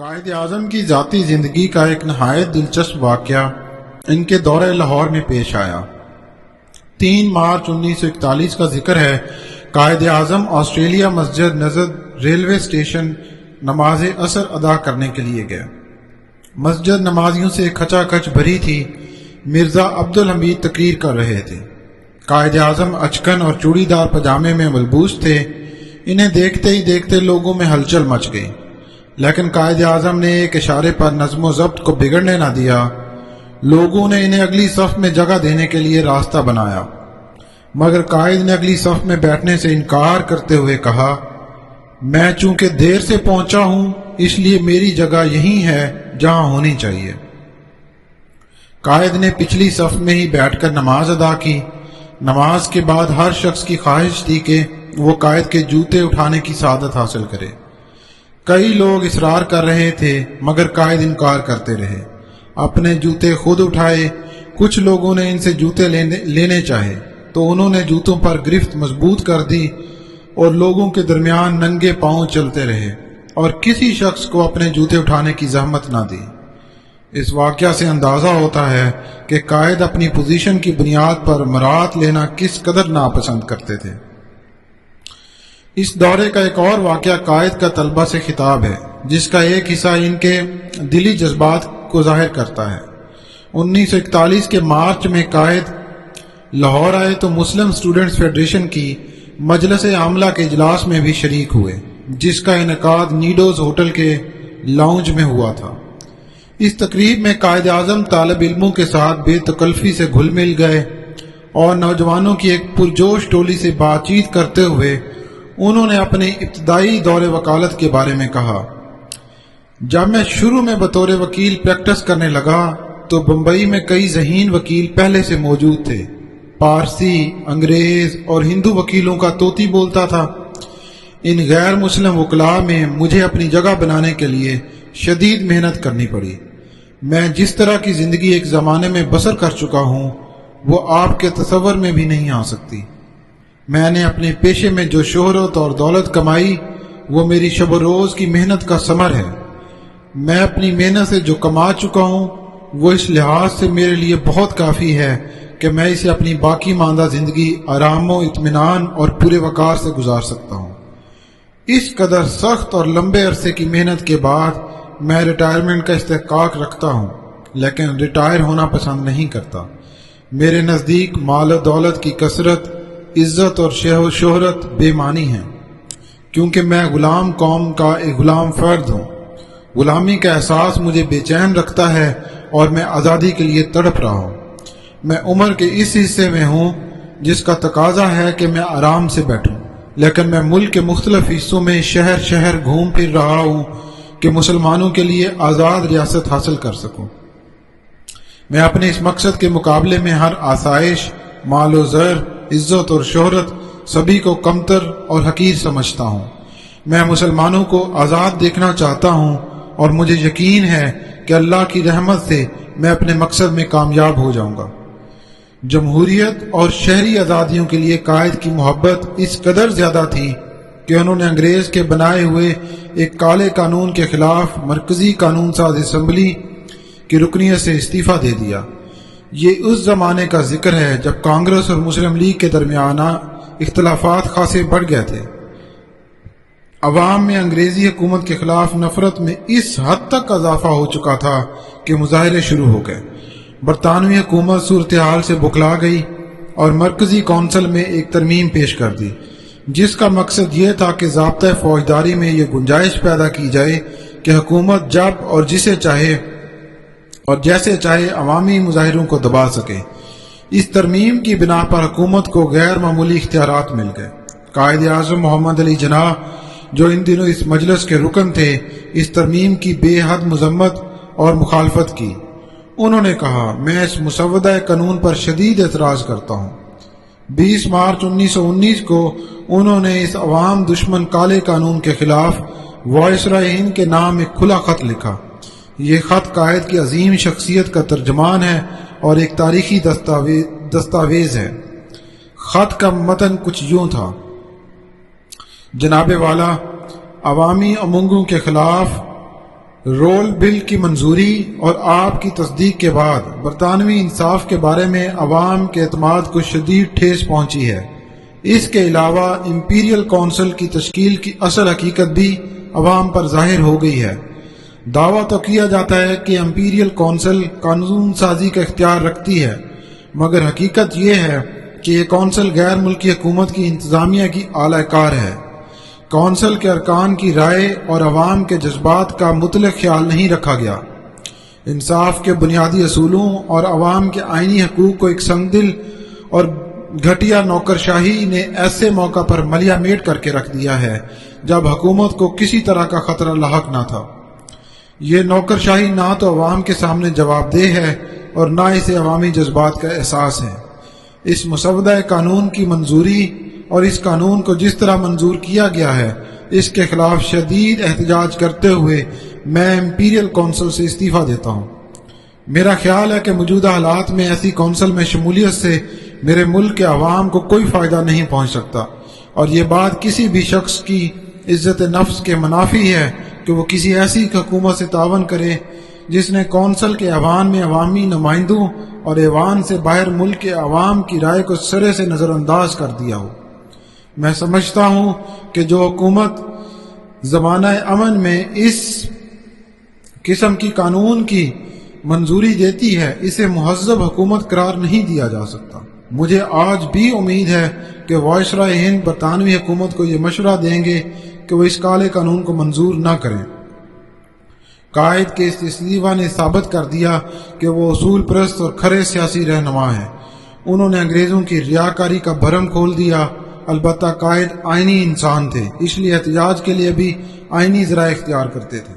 قائد اعظم کی ذاتی زندگی کا ایک نہایت دلچسپ واقعہ ان کے دورہ لاہور میں پیش آیا۔ 3 مارچ 1941 کا ذکر ہے۔ قائد اعظم آسٹریلیا مسجد نزد ریلوے اسٹیشن نماز عصر ادا کرنے کے لیے گئے۔ مسجد نمازیوں سے کھچا کھچ بھری تھی۔ مرزا عبدالحمید تقریر کر رہے تھے۔ قائد اعظم اچکن اور چوڑی دار پاجامے میں ملبوس تھے۔ انہیں دیکھتے ہی دیکھتے لوگوں میں ہلچل مچ گئی، لیکن قائد اعظم نے ایک اشارے پر نظم و ضبط کو بگڑنے نہ دیا۔ لوگوں نے انہیں اگلی صف میں جگہ دینے کے لیے راستہ بنایا، مگر قائد نے اگلی صف میں بیٹھنے سے انکار کرتے ہوئے کہا، میں چونکہ دیر سے پہنچا ہوں اس لیے میری جگہ یہی ہے جہاں ہونی چاہیے۔ قائد نے پچھلی صف میں ہی بیٹھ کر نماز ادا کی۔ نماز کے بعد ہر شخص کی خواہش تھی کہ وہ قائد کے جوتے اٹھانے کی سعادت حاصل کرے۔ کئی لوگ اصرار کر رہے تھے مگر قائد انکار کرتے رہے۔ اپنے جوتے خود اٹھائے۔ کچھ لوگوں نے ان سے جوتے لینے چاہے تو انہوں نے جوتوں پر گرفت مضبوط کر دی اور لوگوں کے درمیان ننگے پاؤں چلتے رہے اور کسی شخص کو اپنے جوتے اٹھانے کی زحمت نہ دی۔ اس واقعہ سے اندازہ ہوتا ہے کہ قائد اپنی پوزیشن کی بنیاد پر مراعات لینا کس قدر ناپسند کرتے تھے۔ اس دورے کا ایک اور واقعہ قائد کا طلبہ سے خطاب ہے، جس کا ایک حصہ ان کے دلی جذبات کو ظاہر کرتا ہے۔ 1941 کے مارچ میں قائد لاہور آئے تو مسلم اسٹوڈنٹس فیڈریشن کی مجلس عاملہ کے اجلاس میں بھی شریک ہوئے، جس کا انعقاد نیڈوز ہوٹل کے لاؤنج میں ہوا تھا۔ اس تقریب میں قائد اعظم طالب علموں کے ساتھ بے تکلفی سے گھل مل گئے اور نوجوانوں کی ایک پرجوش ٹولی سے بات چیت کرتے ہوئے انہوں نے اپنے ابتدائی دور وکالت کے بارے میں کہا، جب میں شروع میں بطور وکیل پریکٹس کرنے لگا تو بمبئی میں کئی ذہین وکیل پہلے سے موجود تھے۔ پارسی، انگریز اور ہندو وکیلوں کا طوطی بولتا تھا۔ ان غیر مسلم وکلاء میں مجھے اپنی جگہ بنانے کے لیے شدید محنت کرنی پڑی۔ میں جس طرح کی زندگی ایک زمانے میں بسر کر چکا ہوں وہ آپ کے تصور میں بھی نہیں آ سکتی۔ میں نے اپنے پیشے میں جو شہرت اور دولت کمائی وہ میری شب و روز کی محنت کا ثمر ہے۔ میں اپنی محنت سے جو کما چکا ہوں وہ اس لحاظ سے میرے لیے بہت کافی ہے کہ میں اسے اپنی باقی ماندہ زندگی آرام و اطمینان اور پورے وقار سے گزار سکتا ہوں۔ اس قدر سخت اور لمبے عرصے کی محنت کے بعد میں ریٹائرمنٹ کا استحقاق رکھتا ہوں، لیکن ریٹائر ہونا پسند نہیں کرتا۔ میرے نزدیک مال و دولت کی کثرت، عزت اور شہرت بے معنی ہیں، کیونکہ میں غلام قوم کا ایک غلام فرد ہوں۔ غلامی کا احساس مجھے بے چین رکھتا ہے اور میں آزادی کے لیے تڑپ رہا ہوں۔ میں عمر کے اس حصے میں ہوں جس کا تقاضا ہے کہ میں آرام سے بیٹھوں، لیکن میں ملک کے مختلف حصوں میں شہر شہر گھوم پھر رہا ہوں کہ مسلمانوں کے لیے آزاد ریاست حاصل کر سکوں۔ میں اپنے اس مقصد کے مقابلے میں ہر آسائش، مال و زر، عزت اور شہرت سبھی کو کمتر اور حقیر سمجھتا ہوں۔ میں مسلمانوں کو آزاد دیکھنا چاہتا ہوں اور مجھے یقین ہے کہ اللہ کی رحمت سے میں اپنے مقصد میں کامیاب ہو جاؤں گا۔ جمہوریت اور شہری آزادیوں کے لیے قائد کی محبت اس قدر زیادہ تھی کہ انہوں نے انگریز کے بنائے ہوئے ایک کالے قانون کے خلاف مرکزی قانون ساز اسمبلی کی رکنیت سے استعفیٰ دے دیا۔ یہ اس زمانے کا ذکر ہے جب کانگریس اور مسلم لیگ کے درمیان اختلافات خاصے بڑھ گئے تھے۔ عوام میں انگریزی حکومت کے خلاف نفرت میں اس حد تک اضافہ ہو چکا تھا کہ مظاہرے شروع ہو گئے۔ برطانوی حکومت صورتحال سے بکھلا گئی اور مرکزی کونسل میں ایک ترمیم پیش کر دی، جس کا مقصد یہ تھا کہ ضابطۂ فوجداری میں یہ گنجائش پیدا کی جائے کہ حکومت جب اور جسے چاہے اور جیسے چاہے عوامی مظاہروں کو دبا سکے۔ اس ترمیم کی بنا پر حکومت کو غیر معمولی اختیارات مل گئے۔ قائد اعظم محمد علی جناح جو ان دنوں اس مجلس کے رکن تھے، اس ترمیم کی بے حد مذمت اور مخالفت کی۔ انہوں نے کہا، میں اس مسودہ قانون پر شدید اعتراض کرتا ہوں۔ 20 مارچ 1919 کو انہوں نے اس عوام دشمن کالے قانون کے خلاف وائسرائے ہند کے نام ایک کھلا خط لکھا۔ یہ خط قائد کی عظیم شخصیت کا ترجمان ہے اور ایک تاریخی دستاویز ہے۔ خط کا متن کچھ یوں تھا، جناب والا، عوامی امنگوں کے خلاف رول بل کی منظوری اور آپ کی تصدیق کے بعد برطانوی انصاف کے بارے میں عوام کے اعتماد کو شدید ٹھیس پہنچی ہے۔ اس کے علاوہ امپیریل کونسل کی تشکیل کی اصل حقیقت بھی عوام پر ظاہر ہو گئی ہے۔ دعویٰ تو کیا جاتا ہے کہ امپیریل کونسل قانون سازی کا اختیار رکھتی ہے، مگر حقیقت یہ ہے کہ یہ کونسل غیر ملکی حکومت کی انتظامیہ کی اعلی کار ہے۔ کونسل کے ارکان کی رائے اور عوام کے جذبات کا مطلق خیال نہیں رکھا گیا۔ انصاف کے بنیادی اصولوں اور عوام کے آئینی حقوق کو ایک سنگ دل اور گھٹیا نوکرشاہی نے ایسے موقع پر ملیا میٹ کر کے رکھ دیا ہے جب حکومت کو کسی طرح کا خطرہ لاحق نہ تھا۔ یہ نوکرشاہی نہ تو عوام کے سامنے جواب دہ ہے اور نہ اسے عوامی جذبات کا احساس ہے۔ اس مسودہ قانون کی منظوری اور اس قانون کو جس طرح منظور کیا گیا ہے، اس کے خلاف شدید احتجاج کرتے ہوئے میں امپیریل کونسل سے استعفیٰ دیتا ہوں۔ میرا خیال ہے کہ موجودہ حالات میں ایسی کونسل میں شمولیت سے میرے ملک کے عوام کو کوئی فائدہ نہیں پہنچ سکتا، اور یہ بات کسی بھی شخص کی عزت نفس کے منافی ہے کہ وہ کسی ایسی حکومت سے تعاون کرے جس نے کونسل کے ایوان میں عوامی نمائندوں اور ایوان سے باہر ملک کے عوام کی رائے کو سرے سے نظر انداز کر دیا ہو۔ میں سمجھتا ہوں کہ جو حکومت زمانہ امن میں اس قسم کی قانون کی منظوری دیتی ہے، اسے مہذب حکومت قرار نہیں دیا جا سکتا۔ مجھے آج بھی امید ہے کہ وائسرائے ہند برطانوی حکومت کو یہ مشورہ دیں گے کہ وہ اس کالے قانون کو منظور نہ کریں۔ قائد کے اس استعفیٰ نے ثابت کر دیا کہ وہ اصول پرست اور کھرے سیاسی رہنما ہیں۔ انہوں نے انگریزوں کی ریاکاری کا بھرم کھول دیا۔ البتہ قائد آئینی انسان تھے، اس لیے احتجاج کے لیے بھی آئینی ذرائع اختیار کرتے تھے۔